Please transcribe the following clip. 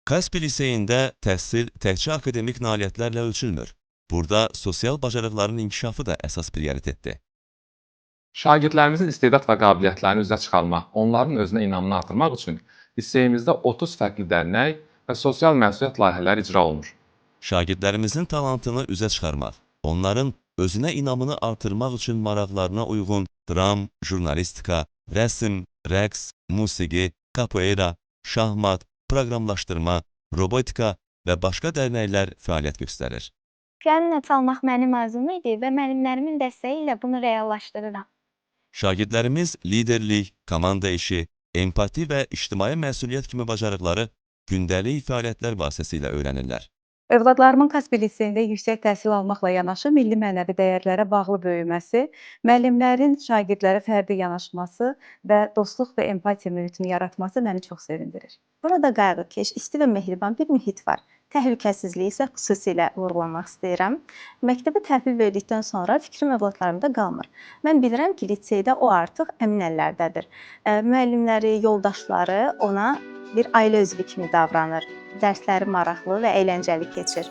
Kaspi liseyində təhsil təkcə akademik nailiyyətlərlə ölçülmür. Burada sosial bacarıqların inkişafı da əsas prioritetdir. Şagirdlərimizin istedad və qabiliyyətlərini üzə çıxarmaq, onların özünə inamını artırmaq üçün liseyimizdə 30 fərqli dərnək və sosial məsuliyyət layihələri icra olunur. Şagirdlərimizin talantını üzə çıxarmaq, onların özünə inamını artırmaq üçün maraqlarına uyğun dram, jurnalistika, rəsm, rəqs, musiqi, kapoeira, şahmat, proqramlaşdırma, robotika və başqa dərnəklər fəaliyyət göstərir. Piano çalmaq mənim arzum idi və müəllimlərimin dəstəyi ilə bunu reallaşdırıram. Şagirdlərimiz liderlik, komanda işi, empati və ictimai məsuliyyət kimi bacarıqları gündəlik fəaliyyətlər vasitəsilə öyrənirlər. Övladlarımın Kaspi liseyində yüksək təhsil almaqla yanaşı milli mənəvi dəyərlərə bağlı böyüməsi, müəllimlərin şagirdlərə fərdi yanaşması və dostluq və empatiya mühitini yaratması məni çox sevindirir. Burada qayğıkeş, isti və mehriban bir mühit var. Təhlükəsizliyi isə xüsusilə vurğulamaq istəyirəm. Məktəbə təhvil verdikdən sonra fikrim övladlarımda qalmır. Mən bilirəm ki, liseydə o artıq əmin əllərdədir. Müəllimləri, yoldaşları ona bir ailə üzvü kimi davranır. Dərsləri maraqlı və əyləncəli keçir.